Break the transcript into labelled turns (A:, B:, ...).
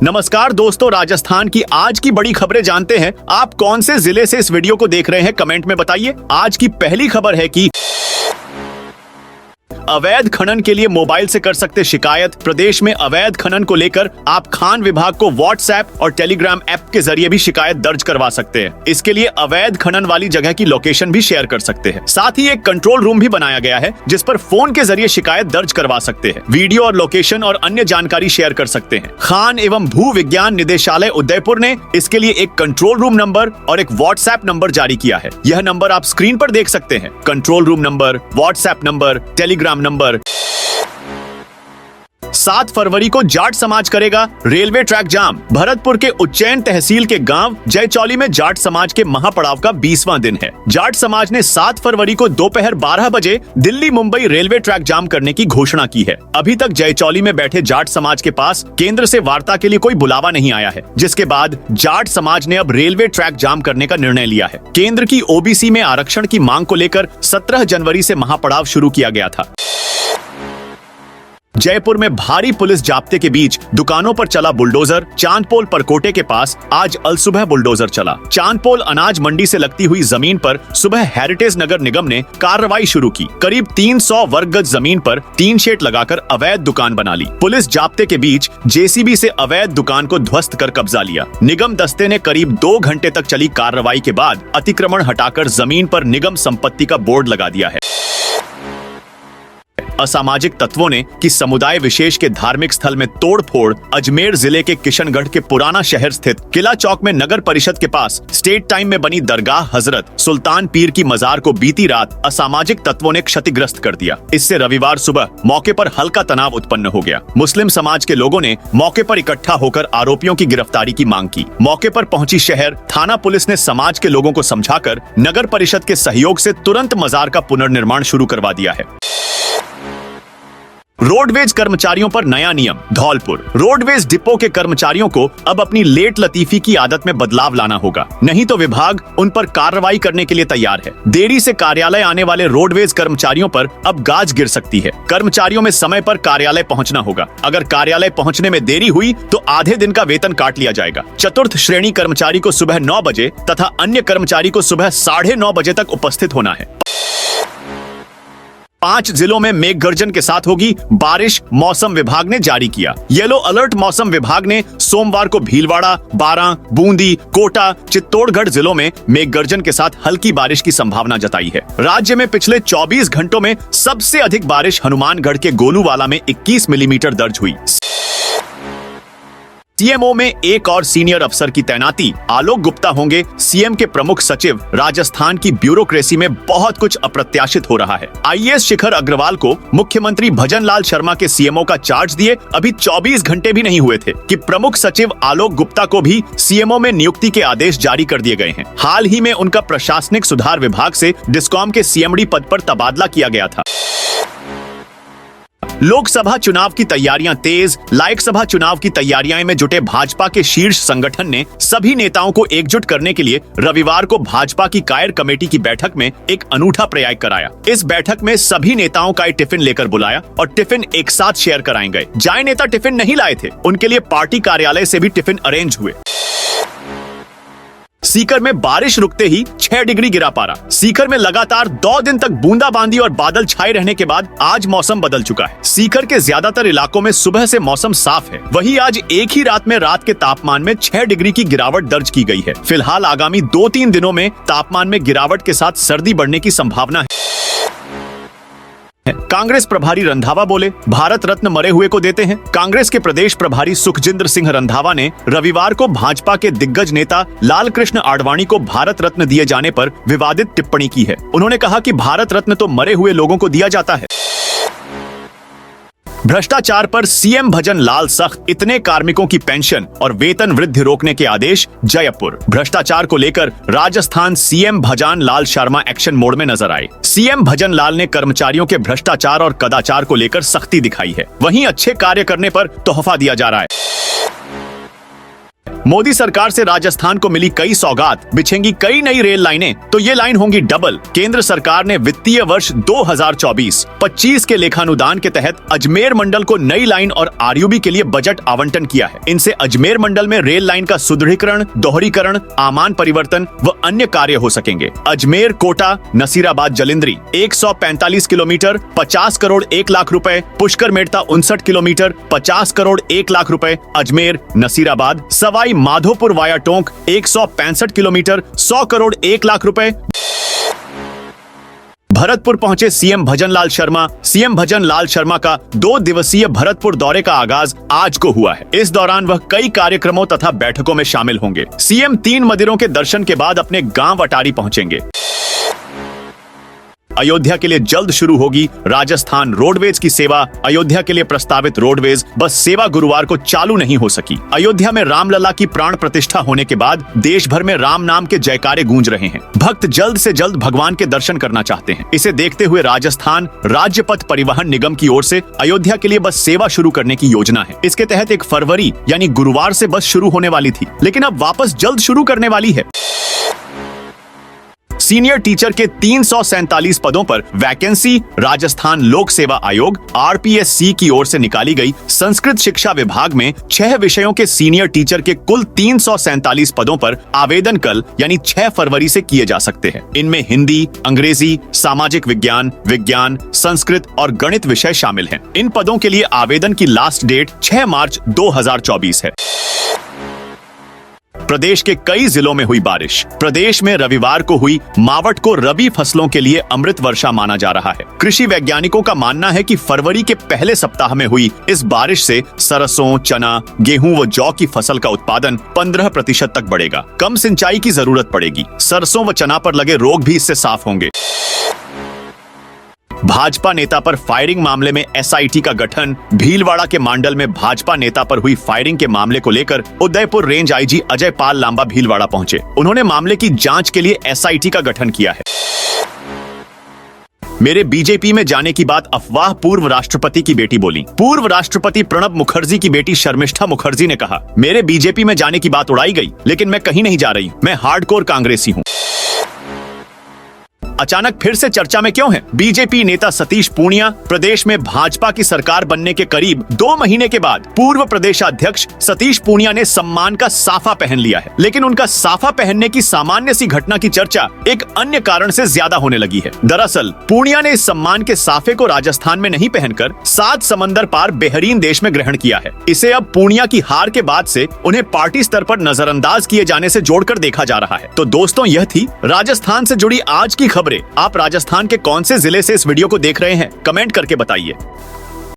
A: नमस्कार दोस्तों, राजस्थान की आज की बड़ी खबरें जानते हैं। आप कौन से जिले से इस वीडियो को देख रहे हैं, कमेंट में बताइए। आज की पहली खबर है कि अवैध खनन के लिए मोबाइल से कर सकते शिकायत। प्रदेश में अवैध खनन को लेकर आप खान विभाग को व्हाट्सएप और टेलीग्राम ऐप के जरिए भी शिकायत दर्ज करवा सकते हैं। इसके लिए अवैध खनन वाली जगह की लोकेशन भी शेयर कर सकते हैं। साथ ही एक कंट्रोल रूम भी बनाया गया है जिस पर फोन के जरिए शिकायत दर्ज करवा सकते हैं। वीडियो और लोकेशन और अन्य जानकारी शेयर कर सकते हैं। खान एवं भू विज्ञान निदेशालय उदयपुर ने इसके लिए एक कंट्रोल रूम नंबर और एक व्हाट्सएप नंबर जारी किया है। यह नंबर आप स्क्रीन पर देख सकते हैं। Control room number, WhatsApp number, Telegram number. 7 फरवरी को जाट समाज करेगा रेलवे ट्रैक जाम। भरतपुर के उज्जैन तहसील के गांव जयचौली में जाट समाज के महापड़ाव का 20वां दिन है। जाट समाज ने 7 फरवरी को दोपहर 12 बजे दिल्ली मुंबई रेलवे ट्रैक जाम करने की घोषणा की है। अभी तक जयचौली में बैठे जाट समाज के पास केंद्र से वार्ता के लिए कोई बुलावा नहीं आया है, जिसके बाद जाट समाज ने अब रेलवे ट्रैक जाम करने का निर्णय लिया है। केंद्र की ओबीसी में आरक्षण की मांग को लेकर 17 जनवरी से महापड़ाव शुरू किया गया था। जयपुर में भारी पुलिस जाब्ते के बीच दुकानों पर चला बुलडोजर। चांदपोल परकोटे के पास आज अलसुबह बुलडोजर चला। चांदपोल अनाज मंडी से लगती हुई जमीन पर सुबह हेरिटेज नगर निगम ने कार्रवाई शुरू की। करीब 300 वर्ग गज जमीन पर टीन शेड लगाकर अवैध दुकान बना ली। पुलिस जाब्ते के बीच जेसीबी से अवैध दुकान को ध्वस्त कर कब्जा लिया। निगम दस्ते ने करीब 2 घंटे तक चली कार्रवाई के बाद अतिक्रमण हटाकर जमीन पर निगम संपत्ति का बोर्ड लगा दिया है। असामाजिक तत्वों ने कि समुदाय विशेष के धार्मिक स्थल में तोड़फोड़। अजमेर जिले के किशनगढ़ के पुराना शहर स्थित किला चौक में नगर परिषद के पास स्टेट टाइम में बनी दरगाह हजरत सुल्तान पीर की मजार को बीती रात असामाजिक तत्वों ने क्षतिग्रस्त कर दिया। इससे रविवार सुबह मौके पर हल्का तनाव उत्पन्न हो गया। मुस्लिम समाज के लोगों ने मौके पर इकट्ठा होकर आरोपियों की गिरफ्तारी की मांग की। मौके पर पहुंची शहर थाना पुलिस ने समाज के लोगों को समझाकर नगर परिषद के सहयोग से तुरंत मजार का पुनर्निर्माण शुरू करवा दिया है। रोडवेज कर्मचारियों पर नया नियम। धौलपुर रोडवेज डिपो के कर्मचारियों को अब अपनी लेट लतीफी की आदत में बदलाव लाना होगा, नहीं तो विभाग उन पर कार्रवाई करने के लिए तैयार है। देरी से कार्यालय आने वाले रोडवेज कर्मचारियों पर अब गाज गिर सकती है। कर्मचारियों में समय पर कार्यालय पहुंचना होगा। अगर कार्यालय पहुंचने में देरी हुई तो आधे दिन का वेतन काट लिया जाएगा। चतुर्थ श्रेणी कर्मचारी को सुबह 9 बजे तथा अन्य कर्मचारी को सुबह 9:30 बजे तक उपस्थित होना है। 5 जिलों में मेघ गर्जन के साथ होगी बारिश, मौसम विभाग ने जारी किया। येलो अलर्ट मौसम विभाग ने सोमवार को भीलवाड़ा, बारां, बूंदी, कोटा, चित्तौड़गढ़ जिलों में मेघ गर्जन के साथ हल्की बारिश की संभावना जताई है। राज्य में पिछले 24 घंटों में सबसे अधिक बारिश हनुमानगढ़ के गोलूवाला में 21 मिलीमीटर दर्ज हुई। सीएमओ में एक और सीनियर अफसर की तैनाती। आलोक गुप्ता होंगे सीएम के प्रमुख सचिव। राजस्थान की ब्यूरोक्रेसी में बहुत कुछ अप्रत्याशित हो रहा है। आईएएस शिखर अग्रवाल को मुख्यमंत्री भजन लाल शर्मा के सीएमओ का चार्ज दिए अभी 24 घंटे भी नहीं हुए थे कि प्रमुख सचिव आलोक गुप्ता को भी सीएमओ में नियुक्ति के आदेश जारी कर दिए गए हैं। हाल ही में उनका प्रशासनिक सुधार विभाग से डिस्कॉम के सीएमडी पद पर तबादला किया गया था। लोकसभा चुनाव की तैयारियां तेज। लोकसभा चुनाव की तैयारियां में जुटे भाजपा के शीर्ष संगठन ने सभी नेताओं को एकजुट करने के लिए रविवार को भाजपा की कायर कमेटी की बैठक में एक अनूठा प्रयास कराया। इस बैठक में सभी नेताओं का टिफिन लेकर बुलाया और टिफिन एक साथ शेयर कराए गए। जाए नेता टिफिन नहीं लाए थे, उनके लिए पार्टी कार्यालय से भी टिफिन अरेंज हुए। सीकर में बारिश रुकते ही 6 डिग्री गिरा पारा। सीकर में लगातार 2 दिन तक बूंदाबांदी और बादल छाए रहने के बाद आज मौसम बदल चुका है। सीकर के ज्यादातर इलाकों में सुबह से मौसम साफ है। वहीं आज एक ही रात में रात के तापमान में 6 डिग्री की गिरावट दर्ज की गई है। फिलहाल आगामी 2-3 दिनों में तापमान में गिरावट के साथ सर्दी बढ़ने की संभावना है। कांग्रेस प्रभारी रंधावा बोले, भारत रत्न मरे हुए को देते हैं। कांग्रेस के प्रदेश प्रभारी सुखजिंदर सिंह रंधावा ने रविवार को भाजपा के दिग्गज नेता लाल कृष्ण आडवाणी को भारत रत्न दिए जाने पर विवादित टिप्पणी की है। उन्होंने कहा कि भारत रत्न तो मरे हुए लोगों को दिया जाता है। भ्रष्टाचार पर सीएम भजन लाल सख्त। इतने कार्मिकों की पेंशन और वेतन वृद्धि रोकने के आदेश। जयपुर भ्रष्टाचार को लेकर राजस्थान सीएम भजन लाल शर्मा एक्शन मोड में नजर आए। सीएम भजन लाल ने कर्मचारियों के भ्रष्टाचार और कदाचार को लेकर सख्ती दिखाई है। वहीं अच्छे कार्य करने पर तोहफा दिया जा रहा है। मोदी सरकार से राजस्थान को मिली कई सौगात, बिछेंगी कई नई रेल लाइनें, तो ये लाइन होंगी डबल। केंद्र सरकार ने वित्तीय वर्ष 2024-25 के लेखानुदान के तहत अजमेर मंडल को नई लाइन और आरयूबी के लिए बजट आवंटन किया है। इनसे अजमेर मंडल में रेल लाइन का सुदृढ़ीकरण, दोहरीकरण, आमान परिवर्तन व अन्य कार्य हो सकेंगे। अजमेर कोटा नसीराबाद जलिंद्री 145 किलोमीटर 50 करोड़ 1 लाख रुपए, पुष्कर मेड़ता 59 किलोमीटर 50 करोड़ 1 लाख रुपए, अजमेर नसीराबाद सवाई माधोपुर वाया टोंक 165 किलोमीटर 100 करोड़ 1 लाख रुपए। भरतपुर पहुंचे सीएम भजन लाल शर्मा। सीएम भजन लाल शर्मा का 2 दिवसीय भरतपुर दौरे का आगाज आज को हुआ है। इस दौरान वह कई कार्यक्रमों तथा बैठकों में शामिल होंगे। सीएम 3 मंदिरों के दर्शन के बाद अपने गांव अटारी पहुंचेंगे। अयोध्या के लिए जल्द शुरू होगी राजस्थान रोडवेज की सेवा। अयोध्या के लिए प्रस्तावित रोडवेज बस सेवा गुरुवार को चालू नहीं हो सकी। अयोध्या में रामलला की प्राण प्रतिष्ठा होने के बाद देश भर में राम नाम के जयकारे गूंज रहे हैं। भक्त जल्द से जल्द भगवान के दर्शन करना चाहते हैं। इसे देखते हुए राजस्थान राज्य पथ परिवहन निगम की ओर से अयोध्या के लिए बस सेवा शुरू करने की योजना है। इसके तहत 1 फरवरी यानी गुरुवार से बस शुरू होने वाली थी, लेकिन अब वापस जल्द शुरू करने वाली है। सीनियर टीचर के 347 पदों पर वैकेंसी राजस्थान लोक सेवा आयोग आरपीएससी की ओर से निकाली गई। संस्कृत शिक्षा विभाग में 6 विषयों के सीनियर टीचर के कुल 347 पदों पर आवेदन कल यानी 6 फरवरी से किए जा सकते हैं। इनमें हिंदी, अंग्रेजी, सामाजिक विज्ञान, विज्ञान, संस्कृत और गणित विषय शामिल हैं। इन पदों के लिए आवेदन की लास्ट डेट 6 मार्च 2024 है। प्रदेश के कई जिलों में हुई बारिश। प्रदेश में रविवार को हुई मावठ को रबी फसलों के लिए अमृत वर्षा माना जा रहा है। कृषि वैज्ञानिकों का मानना है कि फरवरी के पहले सप्ताह में हुई इस बारिश से सरसों, चना, गेहूं व जौ की फसल का उत्पादन 15% तक बढ़ेगा। कम सिंचाई की जरूरत पड़ेगी। सरसों व चना पर लगे रोग भी इससे साफ होंगे। भाजपा नेता पर फायरिंग मामले में एसआईटी का गठन। भीलवाड़ा के मांडल में भाजपा नेता पर हुई फायरिंग के मामले को लेकर उदयपुर रेंज आईजी अजय पाल लांबा भीलवाड़ा पहुंचे। उन्होंने मामले की जांच के लिए एसआईटी का गठन किया है। मेरे बीजेपी में जाने की बात अफवाह, पूर्व राष्ट्रपति की बेटी बोली। पूर्व राष्ट्रपति प्रणब मुखर्जी की बेटी शर्मिष्ठा मुखर्जी ने कहा, मेरे बीजेपी में जाने की बात उड़ाई गई, लेकिन मैं कहीं नहीं जा रही। मैं हार्डकोर कांग्रेसी हूँ। अचानक फिर से चर्चा में क्यों है? बीजेपी नेता सतीश पूनिया प्रदेश में भाजपा की सरकार बनने के करीब 2 महीने के बाद पूर्व प्रदेशाध्यक्ष सतीश पूनिया ने सम्मान का साफा पहन लिया है। लेकिन उनका साफा पहनने की सामान्य सी घटना की चर्चा एक अन्य कारण से ज्यादा होने लगी है। दरअसल पूनिया ने इस सम्मान के साफे को राजस्थान में नहीं पहनकर 7 समंदर पार बेहरीन देश में ग्रहण किया है। इसे अब पूनिया की हार के बाद से उन्हें पार्टी स्तर पर नजरअंदाज किए जाने से जोड़कर देखा जा रहा है। तो दोस्तों, यह थी राजस्थान से जुड़ी आज की खबर। आप राजस्थान के कौन से जिले से इस वीडियो को देख रहे हैं? कमेंट करके बताइए।